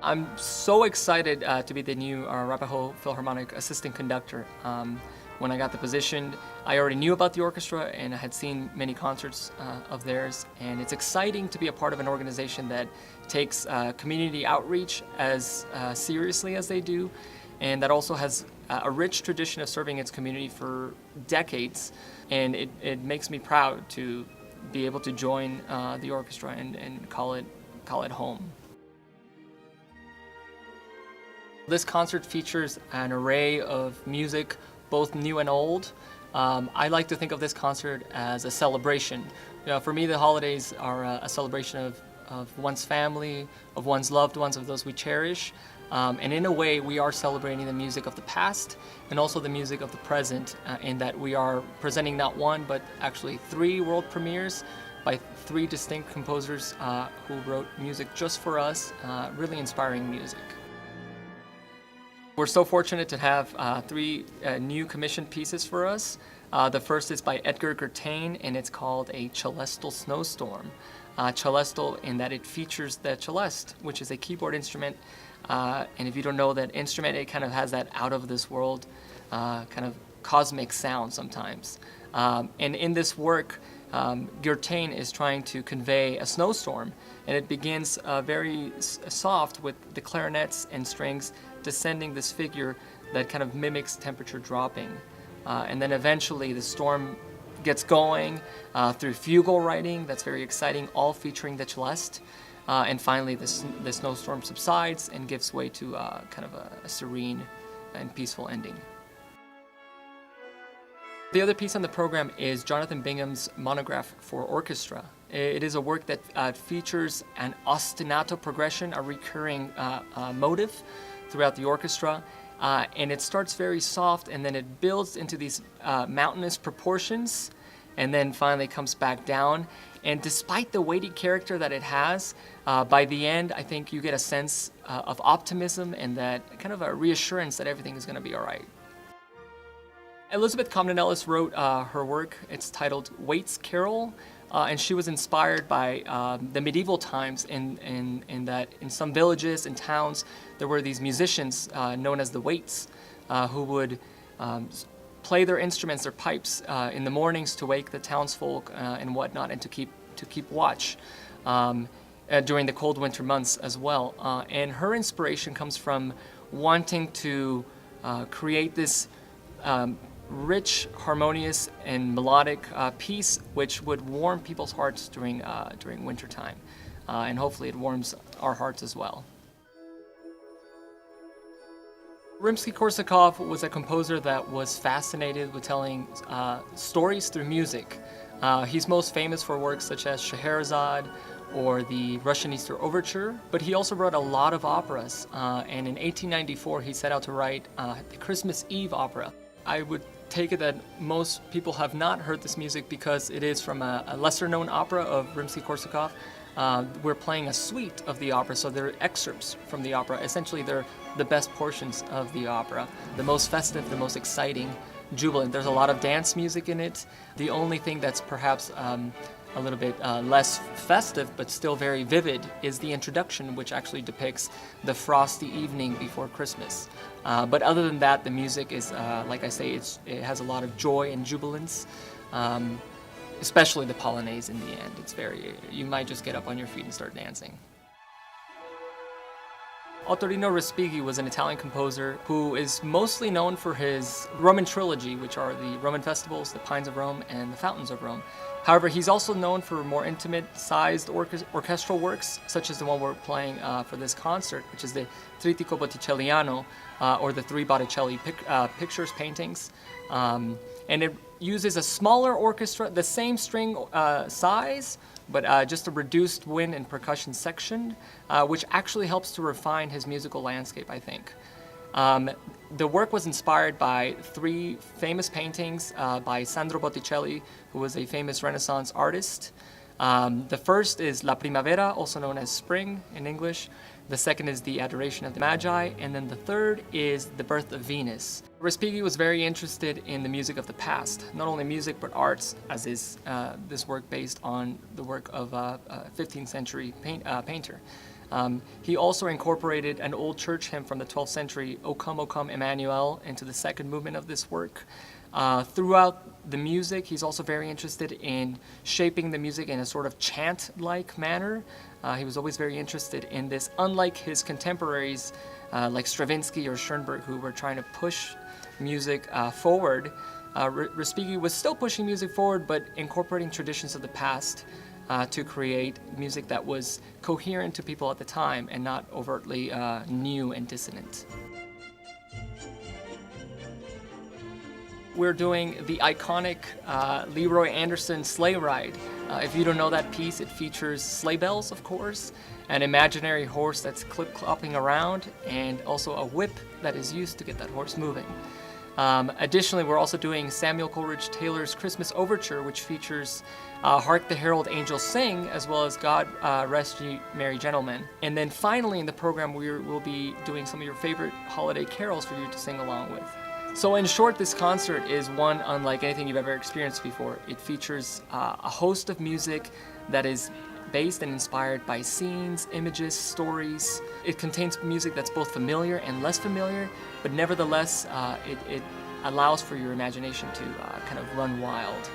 I'm so excited to be the new Arapahoe Philharmonic assistant conductor. When I got the position, I already knew about the orchestra and I had seen many concerts of theirs, and it's exciting to be a part of an organization that takes community outreach as seriously as they do, and that also has a rich tradition of serving its community for decades, and it makes me proud to be able to join the orchestra and call it home. This concert features an array of music, both new and old. I like to think of this concert as a celebration. For me, the holidays are a celebration of one's family, of one's loved ones, of those we cherish. And in a way, we are celebrating the music of the past and also the music of the present, in that we are presenting not one, but actually 3 world premieres by 3 distinct composers who wrote music just for us, really inspiring music. We're so fortunate to have 3 new commissioned pieces for us. The first is by Edgar Gertain, and it's called A Celestal Snowstorm. Celestal in that it features the celeste, which is a keyboard instrument. And if you don't know that instrument, it kind of has that out of this world kind of cosmic sound sometimes. And in this work, Gertain is trying to convey a snowstorm, and it begins very soft with the clarinets and strings descending this figure that kind of mimics temperature dropping. And then eventually the storm gets going through fugal writing that's very exciting, all featuring the celeste. And finally the snowstorm subsides and gives way to kind of a serene and peaceful ending. The other piece on the program is Jonathan Bingham's monograph for orchestra. It is a work that features an ostinato progression, a recurring motive throughout the orchestra, and it starts very soft and then it builds into these mountainous proportions and then finally comes back down. And despite the weighty character that it has, by the end I think you get a sense of optimism and that kind of a reassurance that everything is going to be all right. Elizabeth Cobden Ellis wrote her work. It's titled Waite's Carol, and she was inspired by the medieval times in that in some villages and towns there were these musicians known as the waits who would play their instruments, their pipes, in the mornings to wake the townsfolk and whatnot, and to keep watch during the cold winter months as well. And her inspiration comes from wanting to create this rich, harmonious, and melodic piece which would warm people's hearts during winter time, and hopefully it warms our hearts as well. Rimsky-Korsakov was a composer that was fascinated with telling stories through music. He's most famous for works such as Scheherazade or the Russian Easter Overture, but he also wrote a lot of operas, and in 1894 he set out to write the Christmas Eve opera. I would take it that most people have not heard this music because it is from a lesser-known opera of Rimsky-Korsakov. We're playing a suite of the opera, so they're excerpts from the opera. Essentially, they're the best portions of the opera, the most festive, the most exciting, jubilant. There's a lot of dance music in it. The only thing that's perhaps a little bit less festive but still very vivid is the introduction, which actually depicts the frosty evening before Christmas. But other than that, the music is, like I say, it has a lot of joy and jubilance, especially the Polonaise in the end. You might just get up on your feet and start dancing. Ottorino Respighi was an Italian composer who is mostly known for his Roman trilogy, which are the Roman festivals, the Pines of Rome, and the Fountains of Rome. However, he's also known for more intimate-sized orchestral works, such as the one we're playing for this concert, which is the Trittico Botticelliano, or the 3 Botticelli pictures, paintings. And it uses a smaller orchestra, the same string size, but just a reduced wind and percussion section, which actually helps to refine his musical landscape, I think. The work was inspired by 3 famous paintings by Sandro Botticelli, who was a famous Renaissance artist. The first is La Primavera, also known as Spring in English. The second is the Adoration of the Magi, and then the third is the Birth of Venus. Respighi was very interested in the music of the past, not only music but arts, as is this work based on the work of a 15th century painter. He also incorporated an old church hymn from the 12th century, O Come, Emmanuel, into the second movement of this work. Throughout the music, he's also very interested in shaping the music in a sort of chant-like manner. He was always very interested in this, unlike his contemporaries like Stravinsky or Schoenberg, who were trying to push music forward. Respighi was still pushing music forward, but incorporating traditions of the past to create music that was coherent to people at the time and not overtly new and dissonant. We're doing the iconic Leroy Anderson sleigh ride. If you don't know that piece, it features sleigh bells, of course, an imaginary horse that's clip-clopping around, and also a whip that is used to get that horse moving. Additionally, we're also doing Samuel Coleridge Taylor's Christmas Overture, which features Hark the Herald Angels Sing, as well as God Rest Ye Merry Gentlemen. And then finally in the program, we'll be doing some of your favorite holiday carols for you to sing along with. So in short, this concert is one unlike anything you've ever experienced before. It features a host of music that is based and inspired by scenes, images, stories. It contains music that's both familiar and less familiar, but nevertheless, it allows for your imagination to kind of run wild.